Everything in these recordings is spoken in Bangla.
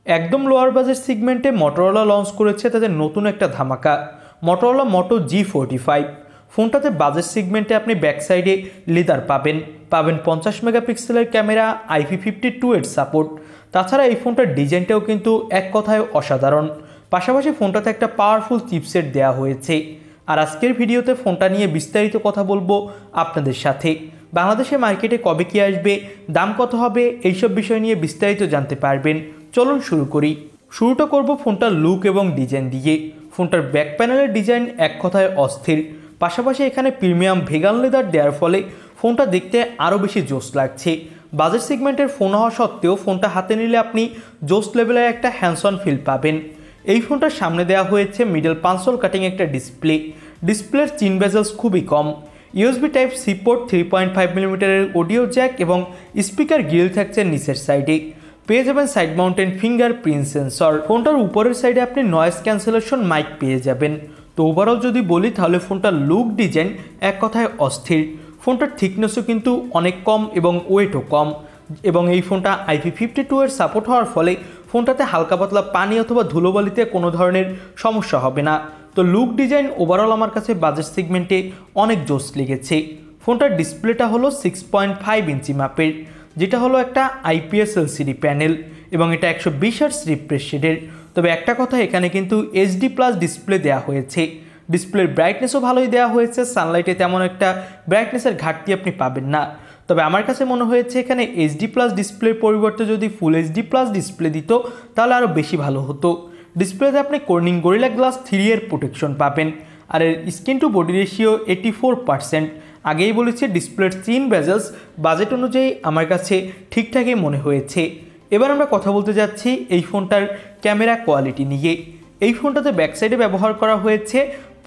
একদম লোয়ার বাজেট সেগমেন্টে মোটরোলা লঞ্চ করেছে তাদের নতুন একটা ধামাকা মোটরোলা মোটো G45। ফোনটাতে বাজেট সেগমেন্টে আপনি ব্যাক সাইডে লেদার পাবেন 50 মেগাপিক্সেলের ক্যামেরা, IP52 এর সাপোর্ট। তাছাড়া এই ফোনটার ডিজাইনটাও কিন্তু এক কথায় অসাধারণ। পাশাপাশি ফোনটাতে একটা পাওয়ারফুল চিপসেট দেওয়া হয়েছে। আর আজকের ভিডিওতে ফোনটা নিয়ে বিস্তারিত কথা বলবো আপনাদের সাথে। বাংলাদেশের মার্কেটে কবে কি আসবে, দাম কত হবে, এইসব বিষয় নিয়ে বিস্তারিত জানতে পারবেন। চলুন শুরু করি। শুরুটা করব ফোনটার লুক এবং ডিজাইন দিয়ে। ফোনটার ব্যাক প্যানেলের ডিজাইন এক কথায় অস্থির। পাশাপাশি এখানে প্রিমিয়াম ভেগান লেদার দেওয়ার ফলে ফোনটা দেখতে আরও বেশি জোস লাগছে। বাজেট সেগমেন্টের ফোন হওয়া সত্ত্বেও ফোনটা হাতে নিলে আপনি জোস লেভেলের একটা হ্যান্ডস অন ফিল পাবেন। এই ফোনটার সামনে দেওয়া হয়েছে মিডল পাঞ্চল কাটিং একটা ডিসপ্লের চিন বেজেলস খুবই কম। USB Type-C port, 3.5mm audio Jack এবং স্পিকার গ্রিল থাকছে নিচের সাইডে। পেয়ে যাবেন সাইড মাউন্টেন ফিঙ্গারপ্রিন্ট সেন্সর। ফোনটার উপরের সাইডে আপনি নয়েজ ক্যান্সেলেশন মাইক পেয়ে যাবেন। তো ওভারঅল যদি বলি তাহলে ফোনটার লুক ডিজাইন এক কথায় অস্থির। ফোনটার থিকনেসও কিন্তু অনেক কম এবং ওয়েটও কম, এবং এই ফোনটা IP52 এর সাপোর্ট হওয়ার ফলে ফোনটাতে হালকা পাতলা পানি অথবা ধুলোবালিতে কোনো ধরনের সমস্যা হবে না। তো লুক ডিজাইন ওভারঅল আমার কাছে বাজেট সেগমেন্টে অনেক জোস লেগেছে। ফোনটার ডিসপ্লেটা হলো 6.5 ইঞ্চি মাপের, যেটা হলো একটা IPS LCD প্যানেল, এবং এটা 120 হার্টজ রিফ্রেশ রেটের। তবে একটা কথা, এখানে কিন্তু HD+ ডিসপ্লে দেওয়া হয়েছে। ডিসপ্লের ব্রাইটনেসও ভালোই দেওয়া হয়েছে, সানলাইটে তেমন একটা ব্রাইটনেসের ঘাটতি আপনি পাবেন না। তবে আমার কাছে মনে হয়েছে এখানে HD+ ডিসপ্লের পরিবর্তে যদি ফুল HD+ ডিসপ্লে দিত তাহলে আরও বেশি ভালো হতো। ডিসপ্লেতে আপনি কর্নিং গরিলা গ্লাস 3 এর প্রোটেকশন পাবেন, আর এর স্ক্রিন টু বডি রেশিও 84%। আগেই বলেছি ডিসপ্লের চিন বেজেলস বাজেট অনুযায়ী আমার কাছে ঠিকঠাকই মনে হয়েছে। এবার আমরা কথা বলতে যাচ্ছি এই ফোনটার ক্যামেরা কোয়ালিটি নিয়ে। এই ফোনটাতে ব্যাক সাইডে ব্যবহার করা হয়েছে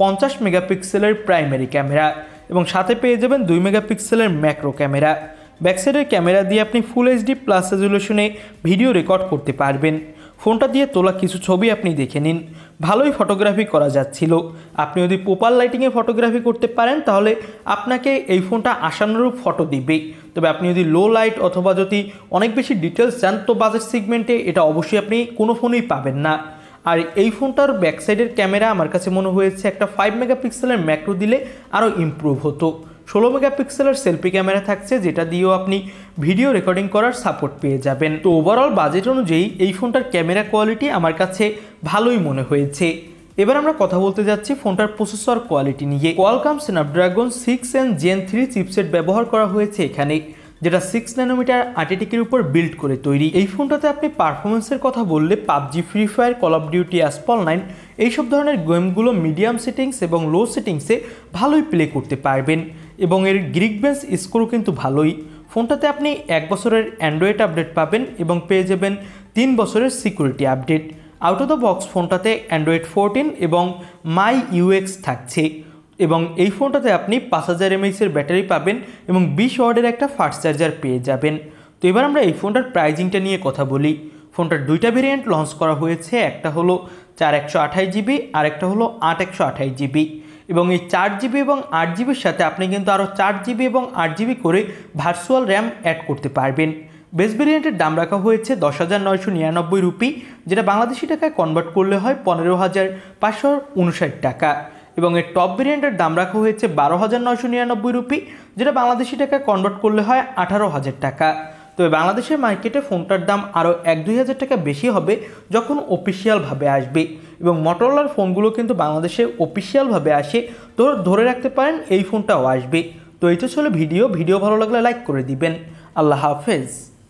50 মেগাপিক্সেলের প্রাইমারি ক্যামেরা, এবং সাথে পেয়ে যাবেন 2 মেগাপিক্সেলের ম্যাক্রো ক্যামেরা। ব্যাক সাইডের ক্যামেরা দিয়ে আপনি ফুল HD+ রেজুলেশনে ভিডিও রেকর্ড করতে পারবেন। ফোনটা দিয়ে তোলা কিছু ছবি আপনি দেখে নিন, ভালোই ফটোগ্রাফি করা যাচ্ছিল। আপনি যদি প্রপার লাইটিংয়ে ফটোগ্রাফি করতে পারেন তাহলে আপনাকে এই ফোনটা আশানুরূপ ফটো দিবে। তবে আপনি যদি লো লাইট অথবা যদি অনেক বেশি ডিটেলস চান তো বাজেট সেগমেন্টে এটা অবশ্যই আপনি কোনো ফোনেই পাবেন না। আর এই ফোনটার ব্যাক সাইডের ক্যামেরা আমার কাছে মনে হয়েছে একটা 5 মেগাপিক্সেলের ম্যাক্রো দিলে আরও ইমপ্রুভ হতো। 16 মেগাপিক্সেলের সেলফি ক্যামেরা থাকছে, যেটা দিয়েও আপনি ভিডিও রেকর্ডিং করার সাপোর্ট পেয়ে যাবেন। তো ওভারঅল বাজেট অনুযায়ী এই ফোনটার ক্যামেরা কোয়ালিটি আমার কাছে ভালোই মনে হয়েছে। এবার আমরা কথা বলতে যাচ্ছি ফোনটার প্রসেসর কোয়ালিটি নিয়ে। কোয়ালকম স্ন্যাপড্রাগন 6 Gen 3 চিপসেট ব্যবহার করা হয়েছে এখানে, যেটা 6 ন্যানোমিটার আর্টিটিকের উপর বিল্ড করে তৈরি। এই ফোনটাতে আপনি পারফরমেন্সের কথা বললে PUBG, free fire, call of duty, অ্যাসপল 9 এইসব ধরনের গেমগুলো মিডিয়াম সেটিংস এবং লো সেটিংসে ভালোই প্লে করতে পারবেন, এবং এর গিরিকবেঞ্চ স্কোরও কিন্তু ভালোই। ফোনটাতে আপনি 1 বছরের অ্যান্ড্রয়েড আপডেট পাবেন এবং পেয়ে যাবেন 3 বছরের security update. Out of the box ফোনটাতে অ্যান্ড্রয়েড 14 এবং MyUX থাকছে, এবং এই ফোনটাতে আপনি 5000 mAh ব্যাটারি পাবেন এবং 20 ওয়াটের একটা ফাস্ট চার্জার পেয়ে যাবেন। তো এবার আমরা এই ফোনটার প্রাইজিংটা নিয়ে কথা বলি। ফোনটার দুইটা ভেরিয়েন্ট লঞ্চ করা হয়েছে, একটা হলো 4128GB আর একটা হলো 8128GB, এবং এই 4GB এবং 8GBর সাথে আপনি কিন্তু আরও 4GB এবং 8GB করে ভার্চুয়াল র্যাম অ্যাড করতে পারবেন। বেস ভেরিয়েন্টের দাম রাখা হয়েছে 10,999 রুপি, যেটা বাংলাদেশি টাকায় কনভার্ট করলে হয় 15,559 টাকা, এবং এর টপ ভেরিয়েন্টের দাম রাখা হয়েছে 12,999 রুপি, যেটা বাংলাদেশি টাকায় কনভার্ট করলে হয় 18,000 টাকা। তবে বাংলাদেশের মার্কেটে ফোনটার দাম আরও 1-2 হাজার টাকা বেশি হবে যখন অফিসিয়ালভাবে আসবে, এবং মোটরোলার ফোনগুলো কিন্তু বাংলাদেশে অফিসিয়ালভাবে আসে, তো ধরে রাখতে পারেন এই ফোনটাও আসবে। তো এই তো ছিল ভিডিও ভালো লাগলে লাইক করে দিবেন। আল্লাহ হাফেজ।